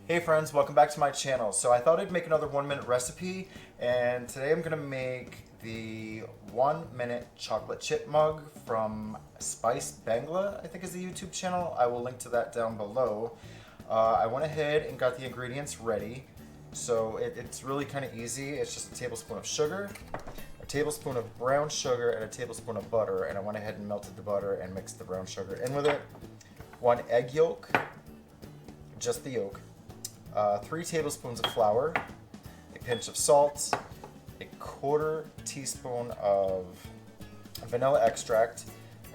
Hey friends, welcome back to my channel. So I thought I'd make another 1-minute recipe, and today I'm gonna make the 1-minute chocolate chip mug from Bangla, I think is the YouTube channel. I will link to that down below. I went ahead and got the ingredients ready. So it's really kind of easy. It's just a tablespoon of sugar, a tablespoon of brown sugar, and a tablespoon of butter. And I went ahead and melted the butter and mixed the brown sugar in with it. 1 egg yolk, just the yolk. 3 tablespoons of flour, a pinch of salt, a 1/4 teaspoon of vanilla extract,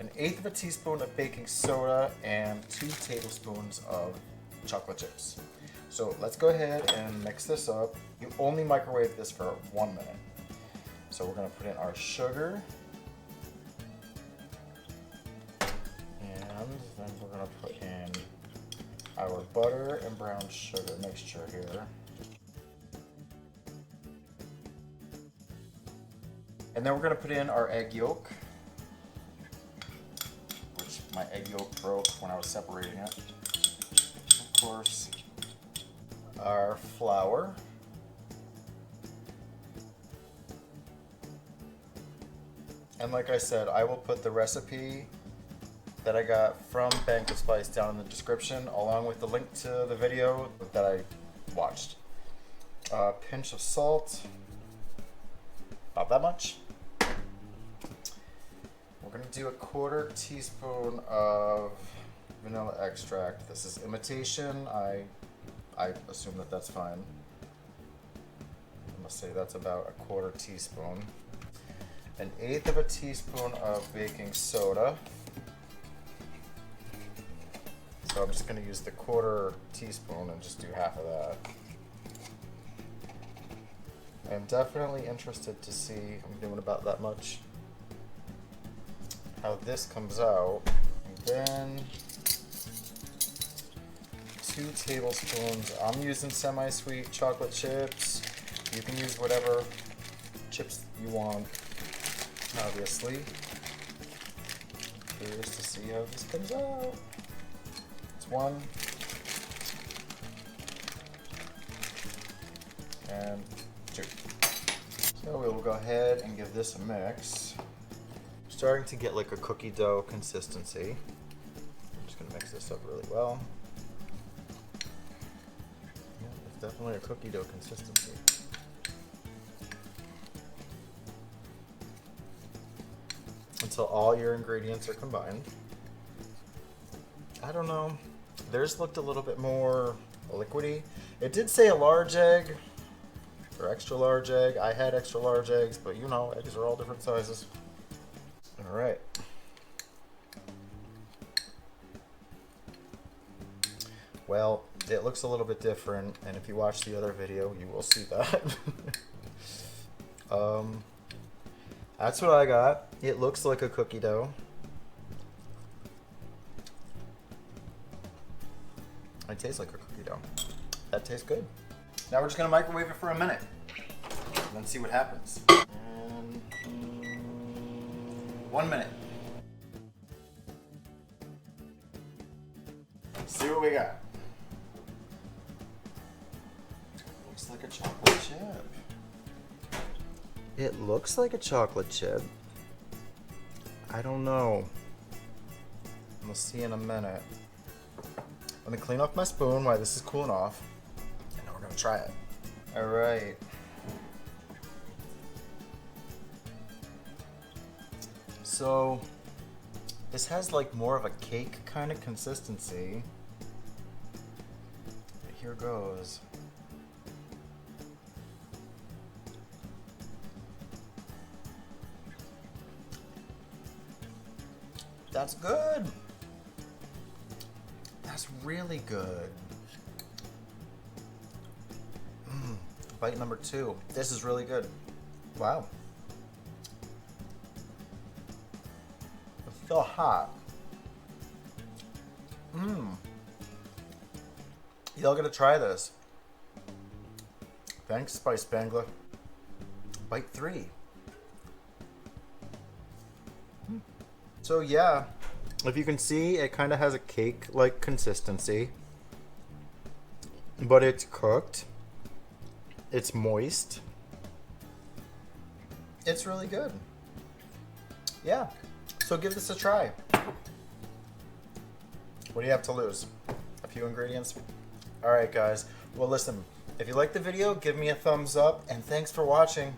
1/8 teaspoon of baking soda, and 2 tablespoons of chocolate chips. So let's go ahead and mix this up. You only microwave this for 1 minute. So we're going to put in our sugar, and then we're going to put in our butter and brown sugar mixture here. And then we're going to put in our egg yolk, which my egg yolk broke when I was separating it. Of course, our flour. And like I said, I will put the recipe that I got from Tbsp down in the description, along with the link to the video that I watched. A pinch of salt, about that much. We're gonna do a 1/4 teaspoon of vanilla extract. This is imitation. I assume that that's fine. I'm gonna say that's about a 1/4 teaspoon. 1/8 teaspoon of baking soda. So I'm just going to use the 1/4 teaspoon and just do half of that. I'm definitely interested to see, I'm doing about that much, how this comes out. And then 2 tablespoons, I'm using semi-sweet chocolate chips. You can use whatever chips you want, obviously. Curious to see how this comes out. 1 and 2. So we will go ahead and give this a mix. Starting to get like a cookie dough consistency. I'm just gonna mix this up really well. Yeah, it's definitely a cookie dough consistency. Until all your ingredients are combined. I don't know. Theirs looked a little bit more liquidy. It did say a large egg or extra large egg. I had extra large eggs, but you know, eggs are all different sizes. All right. Well, it looks a little bit different, and if you watch the other video, you will see that. That's what I got. It looks like a cookie dough. It tastes like a cookie dough. That tastes good. Now we're just gonna microwave it for a minute and then see what happens. And 1 minute. Let's see what we got. Looks like a chocolate chip. It looks like a chocolate chip. I don't know. We'll see in a minute. Let me clean off my spoon while this is cooling off, and then we're gonna try it. All right. So this has like more of a cake kind of consistency. But here goes. That's good. That's really good. Bite number 2. This is really good. Wow. It's so hot. Y'all gotta try this. Thanks, Spice Bangla. Bite 3. So yeah, if you can see, it kind of has a cake-like consistency. but it's cooked. It's moist. It's really good. Yeah, so give this a try. What do you have to lose? A few ingredients? All right, guys. Well, listen, if you like the video, give me a thumbs up, and thanks for watching.